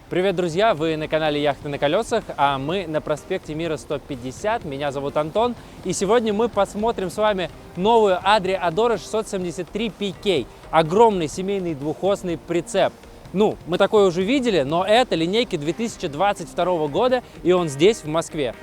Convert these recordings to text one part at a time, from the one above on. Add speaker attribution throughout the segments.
Speaker 1: Привет, друзья! Вы на канале Яхты на колесах, а мы на проспекте Мира 150. Меня зовут Антон, и сегодня мы посмотрим с вами новую Adria Adora 673 PK. Огромный семейный двухосный прицеп. Ну, мы такое уже видели, но это линейки 2022 года, и он здесь, в Москве.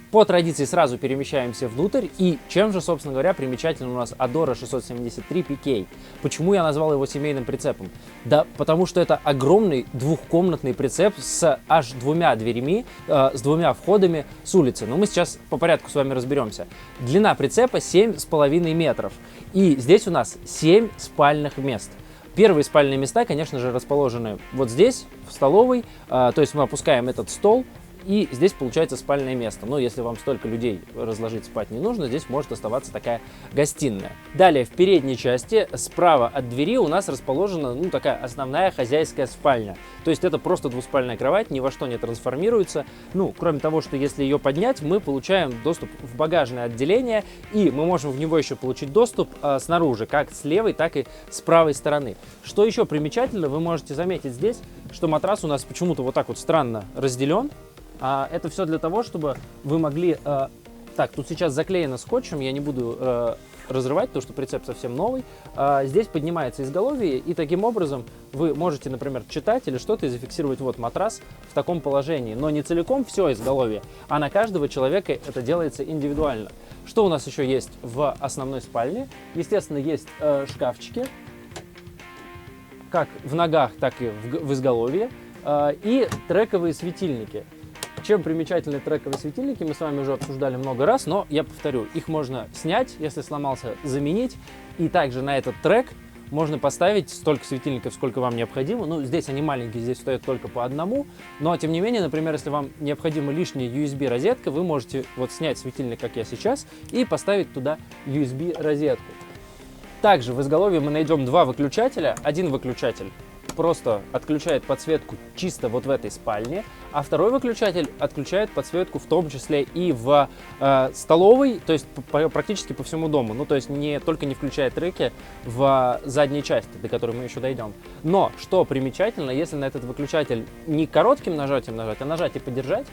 Speaker 1: По традиции сразу перемещаемся внутрь. И чем же, собственно говоря, примечательно у нас Adora 673 PK? Почему я назвал его семейным прицепом? Да потому что это огромный двухкомнатный прицеп с аж двумя дверями, с двумя входами с улицы. Но мы сейчас по порядку с вами разберемся. Длина прицепа 7,5 метров. И здесь у нас 7 спальных мест. Первые спальные места, конечно же, расположены вот здесь, в столовой. То есть мы опускаем этот стол. И здесь получается спальное место. Но если вам столько людей разложить спать не нужно, здесь может оставаться такая гостиная. Далее, в передней части, справа от двери у нас расположена, такая основная хозяйская спальня. То есть это просто двуспальная кровать, ни во что не трансформируется. Кроме того, что если ее поднять, мы получаем доступ в багажное отделение, и мы можем в него еще получить доступ снаружи, как с левой, так и с правой стороны. Что еще примечательно, вы можете заметить здесь, что матрас у нас почему-то вот так вот странно разделен. Это все для того, чтобы вы могли... Так, тут сейчас заклеено скотчем, я не буду разрывать, потому что прицеп совсем новый. Здесь поднимается изголовье, и таким образом вы можете, например, читать или что-то и зафиксировать вот матрас в таком положении. Но не целиком все изголовье, а на каждого человека это делается индивидуально. Что у нас еще есть в основной спальне? Естественно, есть шкафчики, как в ногах, так и в изголовье, и трековые светильники. Чем примечательны трековые светильники, мы с вами уже обсуждали много раз, но я повторю, их можно снять, если сломался, заменить. И также на этот трек можно поставить столько светильников, сколько вам необходимо. Здесь они маленькие, здесь стоят только по одному. Но, тем не менее, например, если вам необходима лишняя USB-розетка, вы можете вот снять светильник, как я сейчас, и поставить туда USB-розетку. Также в изголовье мы найдем два выключателя. Один выключатель просто отключает подсветку чисто вот в этой спальне, а второй выключатель отключает подсветку в том числе и в столовой, то есть практически по всему дому. То есть только не включает треки в задней части, до которой мы еще дойдем. Но, что примечательно, если на этот выключатель не коротким нажатием нажать, а нажать и подержать,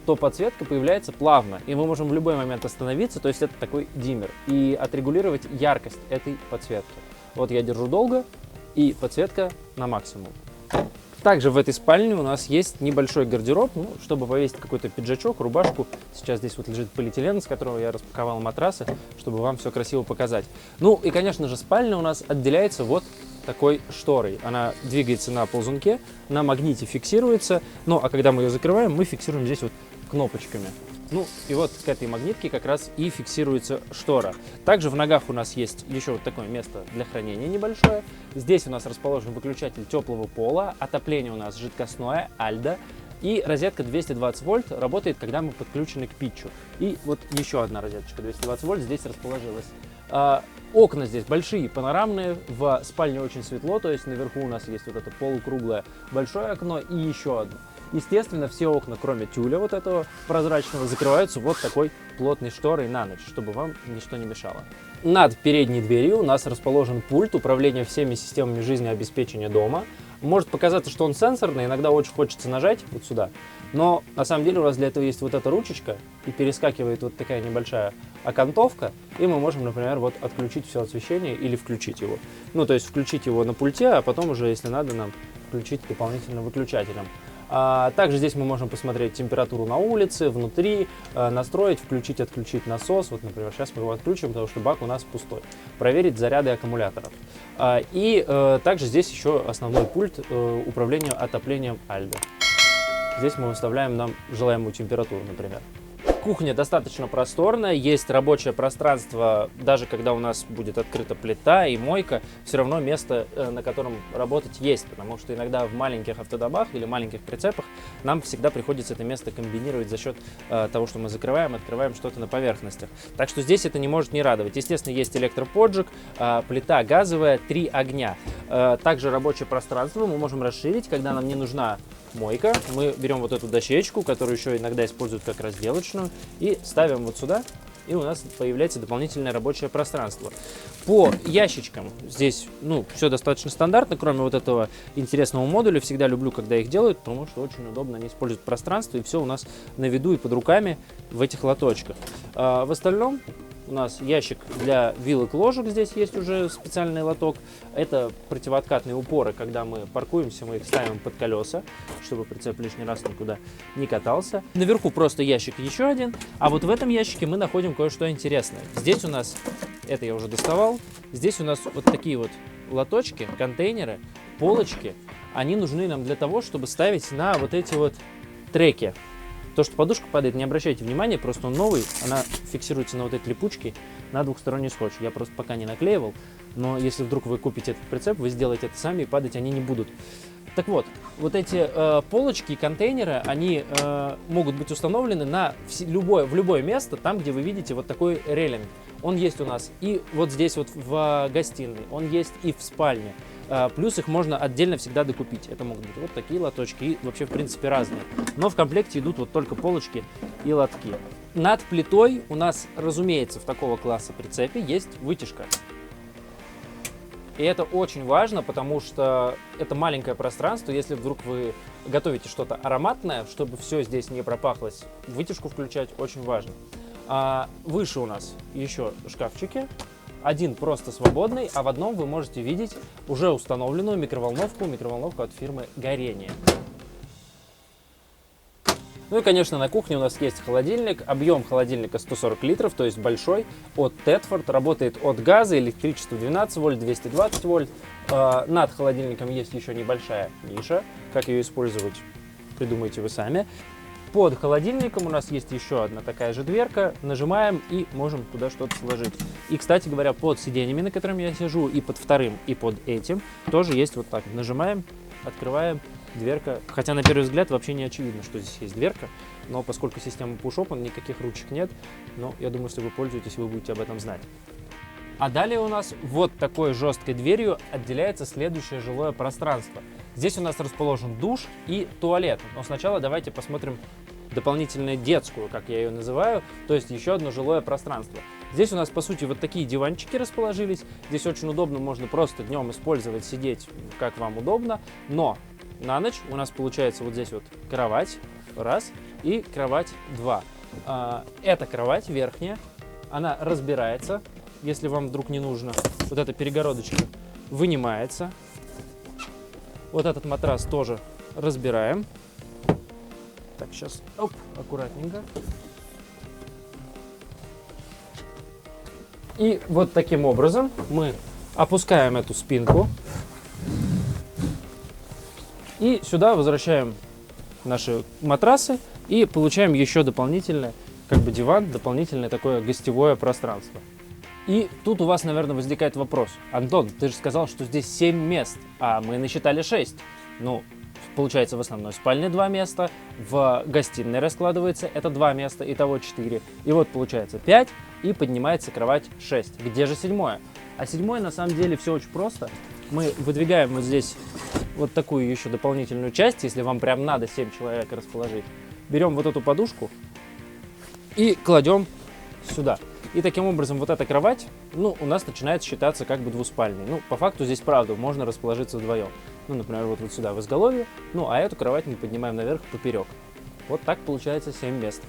Speaker 1: то подсветка появляется плавно, и мы можем в любой момент остановиться, то есть это такой диммер, и отрегулировать яркость этой подсветки. Вот я держу долго, и подсветка на максимум. Также в этой спальне у нас есть небольшой гардероб, чтобы повесить какой-то пиджачок, рубашку. Сейчас здесь вот лежит полиэтилен, с которого я распаковал матрасы, чтобы вам все красиво показать. И, конечно же, спальня у нас отделяется вот такой шторой. Она двигается на ползунке, на магните фиксируется, а когда мы ее закрываем, мы фиксируем здесь вот кнопочками. И вот к этой магнитке как раз и фиксируется штора. Также в ногах у нас есть еще вот такое место для хранения небольшое. Здесь у нас расположен выключатель теплого пола, отопление у нас жидкостное, Альдо. И розетка 220 вольт работает, когда мы подключены к питчу. И вот еще одна розеточка 220 вольт здесь расположилась. Окна здесь большие, панорамные, в спальне очень светло, то есть наверху у нас есть вот это полукруглое большое окно и еще одно. Естественно, все окна, кроме тюля вот этого прозрачного, закрываются вот такой плотной шторой на ночь, чтобы вам ничто не мешало. Над передней дверью у нас расположен пульт управления всеми системами жизнеобеспечения дома. Может показаться, что он сенсорный, иногда очень хочется нажать вот сюда, но на самом деле у нас для этого есть вот эта ручечка, и перескакивает вот такая небольшая окантовка, и мы можем, например, вот отключить все освещение или включить его. То есть включить его на пульте, а потом уже, если надо, нам включить дополнительным выключателем. Также здесь мы можем посмотреть температуру на улице, внутри, настроить, включить, отключить насос. Вот, например, сейчас мы его отключим, потому что бак у нас пустой. Проверить заряды аккумуляторов. И также здесь еще основной пульт управления отоплением Alde. Здесь мы выставляем нам желаемую температуру, например. Кухня достаточно просторная, есть рабочее пространство, даже когда у нас будет открыта плита и мойка, все равно место, на котором работать есть, потому что иногда в маленьких автодомах или маленьких прицепах нам всегда приходится это место комбинировать за счет того, что мы закрываем, открываем что-то на поверхностях. Так что здесь это не может не радовать. Естественно, есть электроподжиг, плита газовая, 3 огня. Также рабочее пространство мы можем расширить, когда нам не нужна мойка. Мы берем вот эту дощечку, которую еще иногда используют как разделочную, и ставим вот сюда, и у нас появляется дополнительное рабочее пространство. По ящичкам здесь, все достаточно стандартно, кроме вот этого интересного модуля. Всегда люблю, когда их делают, потому что очень удобно, они используют пространство, и все у нас на виду и под руками в этих лоточках. В остальном у нас ящик для вилок, ложек, здесь есть уже специальный лоток. Это противооткатные упоры, когда мы паркуемся, мы их ставим под колеса, чтобы прицеп лишний раз никуда не катался. Наверху просто ящик еще один, а вот в этом ящике мы находим кое-что интересное. Здесь у нас, это я уже доставал, здесь у нас вот такие вот лоточки, контейнеры, полочки. Они нужны нам для того, чтобы ставить на вот эти вот треки. То, что подушка падает, не обращайте внимания, просто он новый, она фиксируется на вот эти липучки на двухсторонний скотч. Я просто пока не наклеивал, но если вдруг вы купите этот прицеп, вы сделаете это сами, и падать они не будут. Так вот, вот эти полочки, контейнеры, они могут быть установлены в любое место, там, где вы видите вот такой рейлинг. Он есть у нас и вот здесь вот в гостиной, он есть и в спальне. Плюс их можно отдельно всегда докупить. Это могут быть вот такие лоточки и вообще в принципе разные. Но в комплекте идут вот только полочки и лотки. Над плитой у нас, разумеется, в такого класса прицепе есть вытяжка. И это очень важно, потому что это маленькое пространство. Если вдруг вы готовите что-то ароматное, чтобы все здесь не пропахлось, вытяжку включать очень важно. Выше у нас еще шкафчики. Один просто свободный, а в одном вы можете видеть уже установленную микроволновку от фирмы Горение. Ну и, конечно, на кухне у нас есть холодильник. Объем холодильника 140 литров, то есть большой, от Тедфорд. Работает от газа, электричество 12 вольт, 220 вольт. Над холодильником есть еще небольшая ниша. Как ее использовать, придумайте вы сами. Под холодильником у нас есть еще одна такая же дверка. Нажимаем и можем туда что-то сложить. И, кстати говоря, под сиденьями, на котором я сижу, и под вторым, и под этим, тоже есть вот так. Нажимаем, открываем, дверка. Хотя на первый взгляд вообще не очевидно, что здесь есть дверка. Но поскольку система push-open, никаких ручек нет. Но я думаю, что вы пользуетесь, вы будете об этом знать. А далее у нас вот такой жесткой дверью отделяется следующее жилое пространство. Здесь у нас расположен душ и туалет. Но сначала давайте посмотрим дополнительную детскую, как я ее называю, то есть еще одно жилое пространство. Здесь у нас, по сути, вот такие диванчики расположились. Здесь очень удобно, можно просто днем использовать, сидеть, как вам удобно. Но на ночь у нас получается вот здесь вот кровать, раз, и кровать, два. Эта кровать верхняя, она разбирается, если вам вдруг не нужно. Вот эта перегородочка вынимается. Вот этот матрас тоже разбираем. Так, сейчас, аккуратненько. И вот таким образом мы опускаем эту спинку. И сюда возвращаем наши матрасы и получаем еще дополнительное, диван, дополнительное такое гостевое пространство. И тут у вас, наверное, возникает вопрос. Антон, ты же сказал, что здесь 7 мест, а мы насчитали 6. Ну, получается, в основной спальне 2 места, в гостиной раскладывается это 2 места, итого 4. И вот получается 5, и поднимается кровать 6. Где же 7-е? А 7-е, на самом деле, все очень просто. Мы выдвигаем вот здесь вот такую еще дополнительную часть, если вам прям надо 7 человек расположить. Берем вот эту подушку и кладем сюда. И таким образом вот эта кровать, у нас начинает считаться как бы двуспальной. По факту здесь, правда, можно расположиться вдвоем. Например, вот сюда в изголовье, а эту кровать мы поднимаем наверх поперек. Вот так получается 7 мест.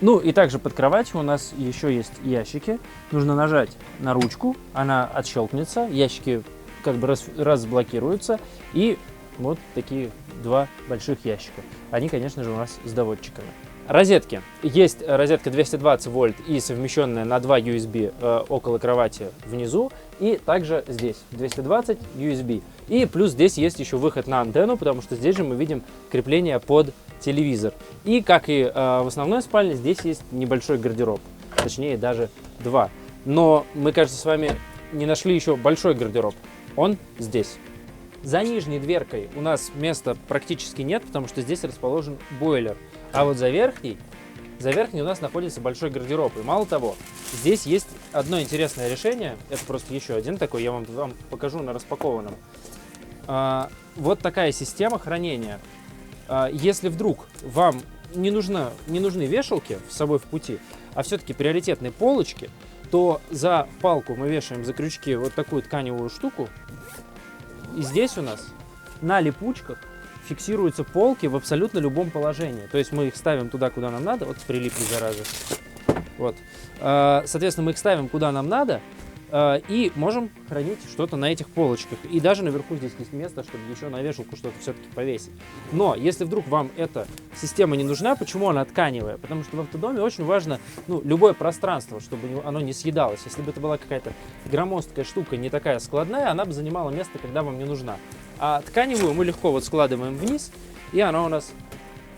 Speaker 1: И также под кроватью у нас еще есть ящики. Нужно нажать на ручку, она отщелкнется, ящики как бы разблокируются, и вот такие два больших ящика. Они, конечно же, у нас с доводчиками. Розетки. Есть розетка 220 вольт и совмещенная на 2 USB около кровати внизу. И также здесь 220 USB. И плюс здесь есть еще выход на антенну, потому что здесь же мы видим крепление под телевизор. И как и в основной спальне, здесь есть небольшой гардероб. Точнее, даже два. Но мы, кажется, с вами не нашли еще большой гардероб. Он здесь. За нижней дверкой у нас места практически нет, потому что здесь расположен бойлер. А вот за верхней у нас находится большой гардероб. И мало того, здесь есть одно интересное решение. Это просто еще один такой, я вам покажу на распакованном. Вот такая система хранения. Если вдруг вам не нужны вешалки с собой в пути, а все-таки приоритетные полочки, то за палку мы вешаем за крючки вот такую тканевую штуку. И здесь у нас на липучках фиксируются полки в абсолютно любом положении. То есть мы их ставим туда, куда нам надо. Вот прилипли, заразы. Вот. Соответственно, мы их ставим куда нам надо и можем хранить что-то на этих полочках. И даже наверху здесь есть место, чтобы еще на вешалку что-то все-таки повесить. Но если вдруг вам эта система не нужна, почему она тканевая? Потому что в автодоме очень важно любое пространство, чтобы оно не съедалось. Если бы это была какая-то громоздкая штука, не такая складная, она бы занимала место, когда вам не нужна. А тканевую мы легко вот складываем вниз, и она у нас,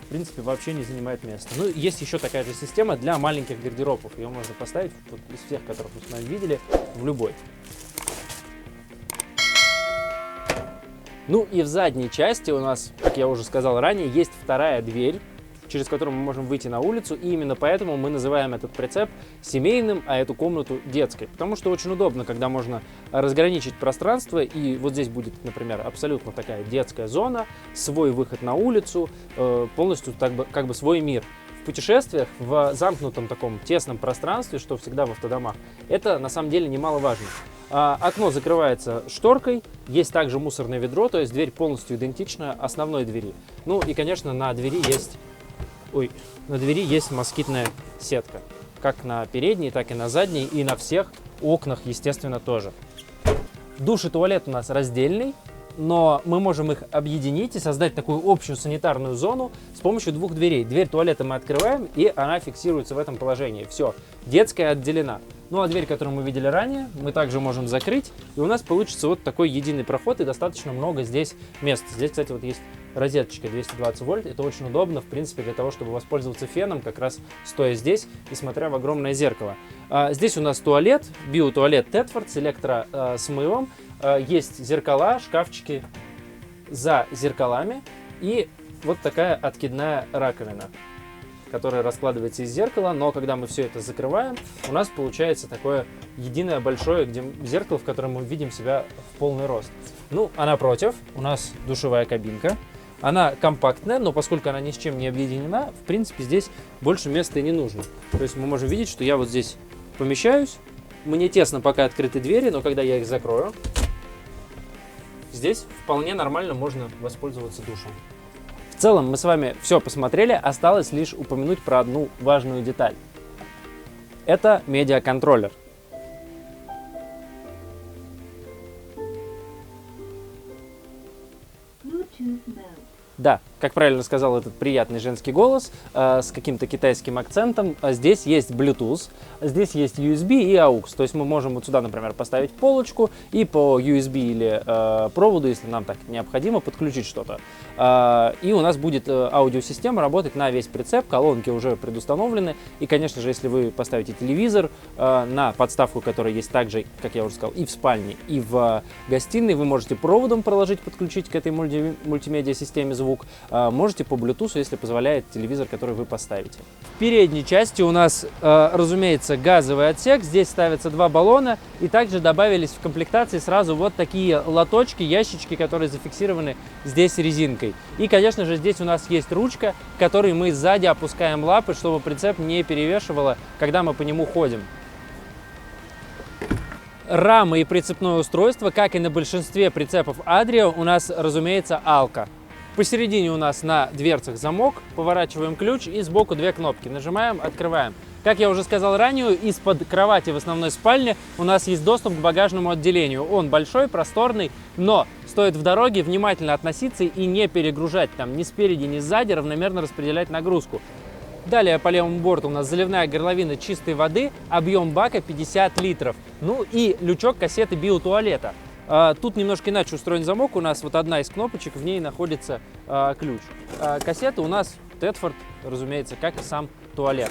Speaker 1: в принципе, вообще не занимает места. Ну, есть еще такая же система для маленьких гардеробов. Ее можно поставить вот, из всех, которых мы с вами видели, в любой. Ну и в задней части у нас, как я уже сказал ранее, есть вторая дверь, через которую мы можем выйти на улицу, и именно поэтому мы называем этот прицеп семейным, а эту комнату детской. Потому что очень удобно, когда можно разграничить пространство, и вот здесь будет, например, абсолютно такая детская зона, свой выход на улицу, полностью как бы свой мир. В путешествиях, в замкнутом таком тесном пространстве, что всегда в автодомах, это на самом деле немаловажно. Окно закрывается шторкой, есть также мусорное ведро, то есть дверь полностью идентична основной двери. Ну и, конечно, на двери есть москитная сетка. Как на передней, так и на задней, и на всех окнах, естественно, тоже. Душ и туалет у нас раздельный, но мы можем их объединить и создать такую общую санитарную зону с помощью двух дверей. Дверь туалета мы открываем, и она фиксируется в этом положении. Все, детская отделена. Ну а дверь, которую мы видели ранее, мы также можем закрыть, и у нас получится вот такой единый проход, и достаточно много здесь места. Здесь, кстати, вот есть розеточка 220 вольт, это очень удобно, в принципе, для того, чтобы воспользоваться феном, как раз стоя здесь и смотря в огромное зеркало. Здесь у нас туалет, биотуалет Тетфорд с электросмывом, есть зеркала, шкафчики за зеркалами и вот такая откидная раковина, которая раскладывается из зеркала, но когда мы все это закрываем, у нас получается такое единое большое зеркало, в котором мы видим себя в полный рост. Ну, а напротив у нас душевая кабинка. Она компактная, но поскольку она ни с чем не объединена, в принципе, здесь больше места и не нужно. То есть мы можем видеть, что я вот здесь помещаюсь. Мне тесно, пока открыты двери, но когда я их закрою, здесь вполне нормально можно воспользоваться душем. В целом мы с вами все посмотрели, осталось лишь упомянуть про одну важную деталь. Это медиаконтроллер. Да, как правильно сказал этот приятный женский голос с каким-то китайским акцентом, здесь есть Bluetooth, здесь есть USB и AUX. То есть мы можем вот сюда, например, поставить полочку и по USB или проводу, если нам так необходимо, подключить что-то. И у нас будет аудиосистема работать на весь прицеп, колонки уже предустановлены. И, конечно же, если вы поставите телевизор на подставку, которая есть также, как я уже сказал, и в спальне, и в гостиной, вы можете проводом проложить, подключить к этой мультимедиа-системе звук. Можете по Bluetooth, если позволяет телевизор, который вы поставите. В передней части у нас, разумеется, газовый отсек. Здесь ставятся два баллона. И также добавились в комплектации сразу вот такие лоточки, ящички, которые зафиксированы здесь резинкой. И, конечно же, здесь у нас есть ручка, которой мы сзади опускаем лапы, чтобы прицеп не перевешивало, когда мы по нему ходим. Рама и прицепное устройство, как и на большинстве прицепов Adrio, у нас, разумеется, Alco. Посередине у нас на дверцах замок, поворачиваем ключ и сбоку две кнопки. Нажимаем, открываем. Как я уже сказал ранее, из-под кровати в основной спальне у нас есть доступ к багажному отделению. Он большой, просторный, но стоит в дороге внимательно относиться и не перегружать там ни спереди, ни сзади, равномерно распределять нагрузку. Далее по левому борту у нас заливная горловина чистой воды, объем бака 50 литров. Ну и лючок кассеты биотуалета. Тут немножко иначе устроен замок, у нас вот одна из кнопочек, в ней находится ключ. Кассета у нас Тедфорд, разумеется, как и сам туалет.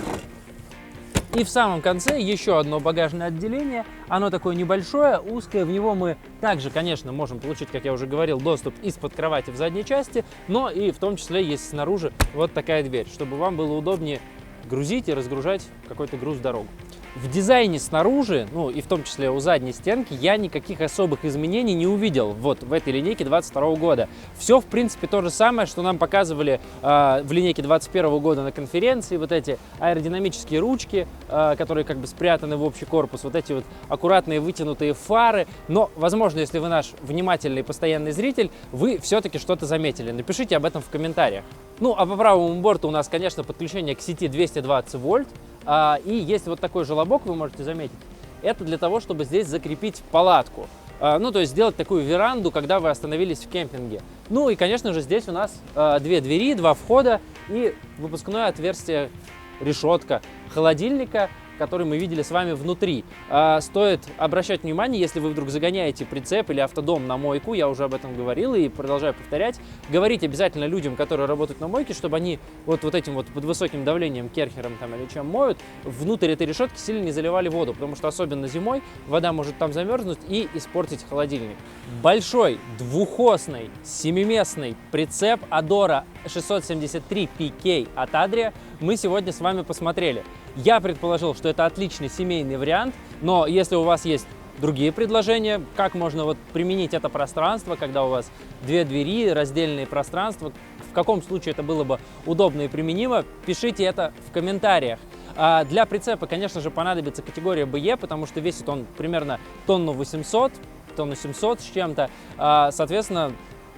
Speaker 1: И в самом конце еще одно багажное отделение. Оно такое небольшое, узкое. В него мы также, конечно, можем получить, как я уже говорил, доступ из-под кровати в задней части, но и в том числе есть снаружи вот такая дверь, чтобы вам было удобнее грузить и разгружать какой-то груз в дорогу. В дизайне снаружи, ну и в том числе у задней стенки, я никаких особых изменений не увидел вот в этой линейке 22 года. Все, в принципе, то же самое, что нам показывали в линейке 21 года на конференции. Вот эти аэродинамические ручки, которые как бы спрятаны в общий корпус, вот эти вот аккуратные вытянутые фары. Но, возможно, если вы наш внимательный постоянный зритель, вы все-таки что-то заметили. Напишите об этом в комментариях. Ну, а по правому борту у нас, конечно, подключение к сети 220 вольт. И есть вот такой желобок, вы можете заметить. Это для того, чтобы здесь закрепить палатку. Ну, то есть сделать такую веранду, когда вы остановились в кемпинге. Ну и, конечно же, здесь у нас две двери, два входа и выпускное отверстие, решетка холодильника, который мы видели с вами внутри. Стоит обращать внимание, если вы вдруг загоняете прицеп или автодом на мойку, я уже об этом говорил и продолжаю повторять, говорить обязательно людям, которые работают на мойке, чтобы они вот этим вот под высоким давлением, керхером там или чем моют, внутрь этой решетки сильно не заливали воду, потому что особенно зимой вода может там замерзнуть и испортить холодильник. Большой двухосный семиместный прицеп Adora 673 PK от Adria мы сегодня с вами посмотрели. Я предположил, что это отличный семейный вариант, но если у вас есть другие предложения, как можно вот применить это пространство, когда у вас две двери, раздельные пространства, в каком случае это было бы удобно и применимо, пишите это в комментариях. Для прицепа, конечно же, понадобится категория BE, потому что весит он примерно тонну 800, тонну 700 с чем-то, соответственно,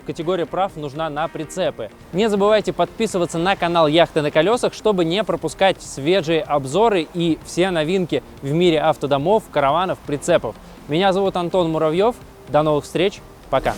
Speaker 1: категория прав нужна на прицепы. Не забывайте подписываться на канал Яхты на колесах, чтобы не пропускать свежие обзоры и все новинки в мире автодомов, караванов, прицепов. Меня зовут Антон Муравьев. До новых встреч. Пока.